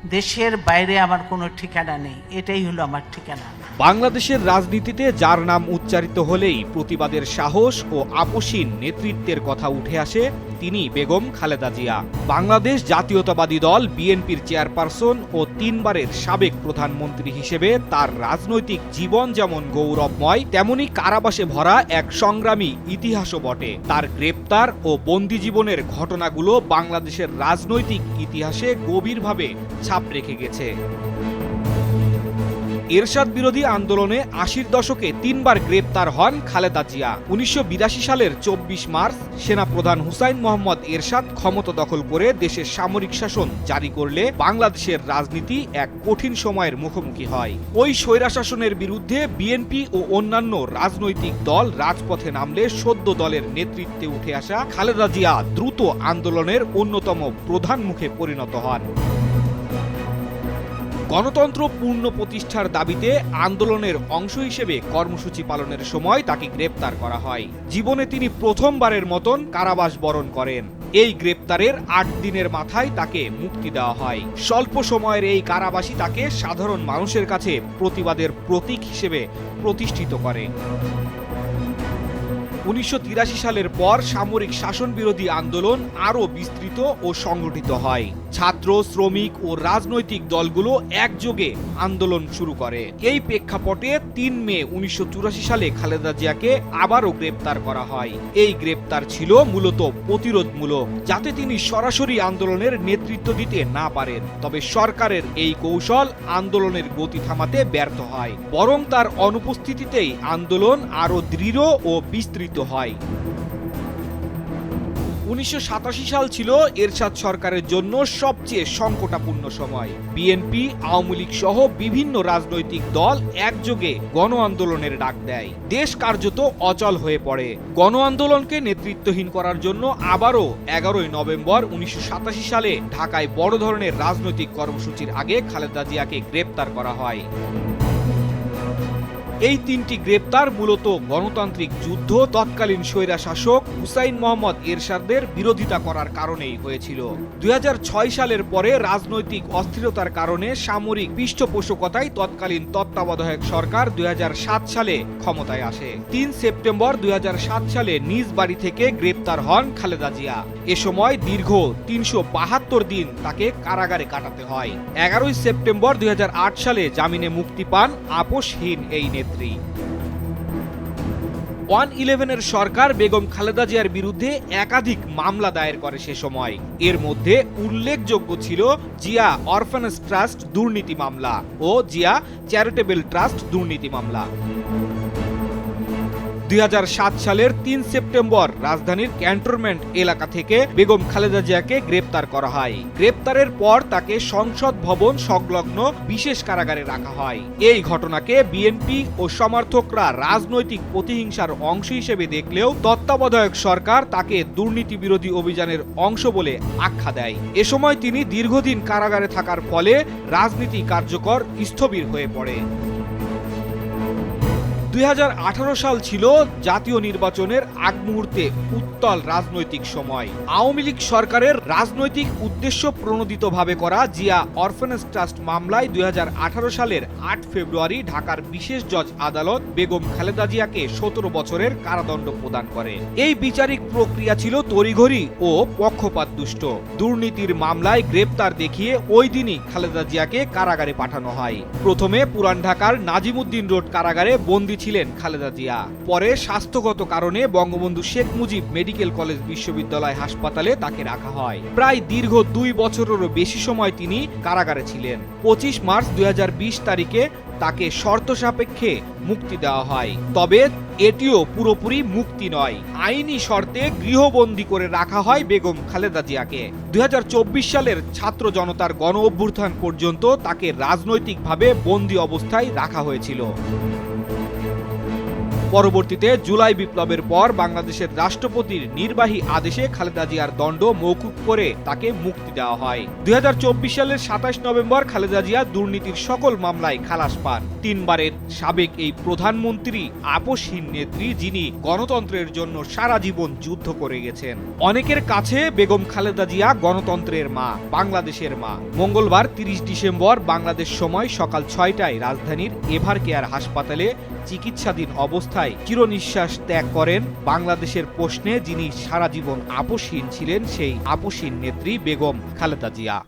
দেশের বাইরে আমার কোনো ঠিকানা নেই, এটাই হলো আমার ঠিকানা। বাংলাদেশের রাজনীতিতে যার নাম উচ্চারিত হলেই প্রতিবাদের সাহস ও আপসীন নেতৃত্বের কথা উঠে আসে, তিনি বেগম খালেদা জিয়া। বাংলাদেশ জাতীয়তাবাদী দল বিএনপির চেয়ারপারসন ও 3 বারের সাবেক প্রধানমন্ত্রী হিসেবে তার রাজনৈতিক জীবন যেমন গৌরবময়, তেমনি কারাবাসে ভরা এক সংগ্রামী ইতিহাসও বটে। তার গ্রেপ্তার ও বন্দি জীবনের ঘটনাগুলো বাংলাদেশের রাজনৈতিক ইতিহাসে গভীরভাবে ছাপ রেখে গেছে। এরশাদ বিরোধী আন্দোলনে ৮০ দশকে 3 বার গ্রেপ্তার হন খালেদা জিয়া। ১৯৮২ সালের ২৪ মার্চ সেনাপ্রধান হুসাইন মোহাম্মদ এরশাদ ক্ষমতা দখল করে দেশের সামরিক শাসন জারি করলে বাংলাদেশের রাজনীতি এক কঠিন সময়ের মুখোমুখি হয়। ওই স্বৈরাশাসনের বিরুদ্ধে বিএনপি ও অন্যান্য রাজনৈতিক দল রাজপথে নামলে সদ্য দলের নেতৃত্বে উঠে আসা খালেদা জিয়া দ্রুত আন্দোলনের অন্যতম প্রধান মুখে পরিণত হন। গণতন্ত্র পূর্ণ প্রতিষ্ঠার দাবিতে আন্দোলনের অংশ হিসেবে কর্মসূচি পালনের সময় তাকে গ্রেপ্তার করা হয়। জীবনে তিনি প্রথমবারের মতন কারাবাস বরণ করেন। এই গ্রেপ্তারের ৮ দিনের মাথায় তাকে মুক্তি দেওয়া হয়। স্বল্প সময়ের এই কারাবাসই তাকে সাধারণ মানুষের কাছে প্রতিবাদের প্রতীক হিসেবে প্রতিষ্ঠিত করে। ১৯৮৩ সালের পর সামরিক শাসন বিরোধী আন্দোলন আরও বিস্তৃত ও সংগঠিত হয়। ছাত্র, শ্রমিক ও রাজনৈতিক দলগুলো একযোগে আন্দোলন শুরু করে। এই প্রেক্ষাপটে ৩ মে ১৯৮৪ সালে খালেদা জিয়াকে আবারও গ্রেপ্তার করা হয়। এই গ্রেপ্তার ছিল মূলত প্রতিরোধমূলক, যাতে তিনি সরাসরি আন্দোলনের নেতৃত্ব দিতে না পারেন। তবে সরকারের এই কৌশল আন্দোলনের গতি থামাতে ব্যর্থ হয়, বরং তার অনুপস্থিতিতেই আন্দোলন আরও দৃঢ় ও বিস্তৃত হয়। ১৯৮৭ সাল ছিল এরশাদ সরকারের জন্য সবচেয়ে সংকটাপূর্ণ সময়। বিএনপি, আওয়ামী লীগ সহ বিভিন্ন রাজনৈতিক দল একযোগে গণ আন্দোলনের ডাক দেয়। দেশ কার্যত অচল হয়ে পড়ে। গণ আন্দোলনকে নেতৃত্বহীন করার জন্য আবারও ১১ নভেম্বর ১৯৮৭ সালে ঢাকায় বড় ধরনের রাজনৈতিক কর্মসূচির আগে খালেদা জিয়াকে গ্রেপ্তার করা হয়। এই 3টি গ্রেপ্তার মূলত গণতান্ত্রিক যুদ্ধ, তৎকালীন স্বৈরা শাসক হুসাইন মোহাম্মদ এরশাদের বিরোধিতা করার কারণেই হয়েছিল। ২০০৬ সালের পরে রাজনৈতিক অস্থিরতার কারণে সামরিক পৃষ্ঠপোষকতায় তৎকালীন তত্ত্বাবধায়ক সরকার ২০০৭ সালে ক্ষমতায় আসে। ৩ সেপ্টেম্বর ২০০৭ সালে নিজ বাড়ি থেকে গ্রেপ্তার হন খালেদা জিয়া। এ সময় দীর্ঘ ৩৭২ দিন তাকে কারাগারে কাটাতে হয়। ১১ সেপ্টেম্বর ২০০৮ সালে জামিনে মুক্তি পান আপোষহীন এই নেত্রী। 1-11-এর সরকার বেগম খালেদা জিয়ার বিরুদ্ধে একাধিক মামলা দায়ের করে সে সময়। এর মধ্যে উল্লেখযোগ্য ছিল জিয়া অরফানেজ ট্রাস্ট দুর্নীতি মামলা ও জিয়া চ্যারিটেবল ট্রাস্ট দুর্নীতি মামলা। ২০০৭ সালের ৩ সেপ্টেম্বর রাজধানীর ক্যান্টনমেন্ট এলাকা থেকে বেগম খালেদা জিয়াকে গ্রেপ্তার করা হয়। গ্রেপ্তারের পর তাকে সংসদ ভবন সংলগ্ন বিশেষ কারাগারে রাখা হয়। এই ঘটনাকে বিএনপি ও সমর্থকরা রাজনৈতিক প্রতিহিংসার অংশ হিসেবে দেখলেও তত্ত্বাবধায়ক সরকার তাকে দুর্নীতি বিরোধী অভিযানের অংশ বলে আখ্যা দেয়। এ সময় তিনি দীর্ঘদিন কারাগারে থাকার ফলে রাজনীতি কার্যকর স্থবির হয়ে পড়ে। ২০১৮ সাল ছিল জাতীয় নির্বাচনের আগ মুহূর্তে উত্তাল রাজনৈতিক সময়। আওয়ামী লীগ সরকারের রাজনৈতিক উদ্দেশ্য প্রণোদিতভাবে করা জিয়া অরফানেজ ট্রাস্ট মামলায় ২০১৮ সালের ৮ ফেব্রুয়ারি ঢাকার বিশেষ জজ আদালত বেগম খালেদা জিয়াকে ১৭ বছরের কারাদণ্ড প্রদান করে। এই বিচারিক প্রক্রিয়া ছিল তড়িঘড়ি ও পক্ষপাতদুষ্ট। দুর্নীতির মামলায় গ্রেপ্তার দেখিয়ে ওই দিনই খালেদা জিয়াকে কারাগারে পাঠানো হয়। প্রথমে পুরান ঢাকার নাজিমউদ্দিন রোড কারাগারে বন্দী ছিলেন খালেদা জিয়া। পরে স্বাস্থ্যগত কারণে বঙ্গবন্ধু শেখ মুজিব মেডিকেল কলেজ বিশ্ববিদ্যালয় হাসপাতালে তাকে রাখা হয়। প্রায় দীর্ঘ ২ বছরেরও বেশি সময় তিনি কারাগারে ছিলেন। ২৫ মার্চ ২০২০ তারিখে তাকে শর্ত সাপেক্ষে মুক্তি দেওয়া হয়। তবে এটিও পুরোপুরি মুক্তি নয়। আইনি শর্তে গৃহবন্দী করে রাখা হয় বেগম খালেদা জিয়াকে। ২০২৪ সালের ছাত্র জনতার গণ অভ্যুত্থান পর্যন্ত তাকে রাজনৈতিকভাবে বন্দী অবস্থায় রাখা হয়েছিল। পরবর্তীতে জুলাই বিপ্লবের পর বাংলাদেশের রাষ্ট্রপতির নির্বাহী আদেশে খালেদা জিয়ার দণ্ড মওকুফ করে তাকে মুক্তি দেওয়া হয়। 2024 সালের 27 নভেম্বর খালেদা জিয়া দুর্নীতির সকল মামলায় খালাস পান। 3 বারের সাবেক এই প্রধানমন্ত্রী আপসহীন নেত্রী, যিনি গণতন্ত্রের জন্য সারা জীবন যুদ্ধ করে গেছেন। অনেকের কাছে বেগম খালেদা জিয়া গণতন্ত্রের মা, বাংলাদেশের মা। মঙ্গলবার 30 ডিসেম্বর বাংলাদেশ সময় সকাল 6টায় রাজধানীর এভার কেয়ার হাসপাতালে চিকিৎসাধীন অবস্থায় চিরনিঃশ্বাস ত্যাগ করেন বাংলাদেশের প্রশ্নে যিনি সারা জীবন আপসহীন ছিলেন, সেই আপসহীন নেত্রী বেগম খালেদা জিয়া।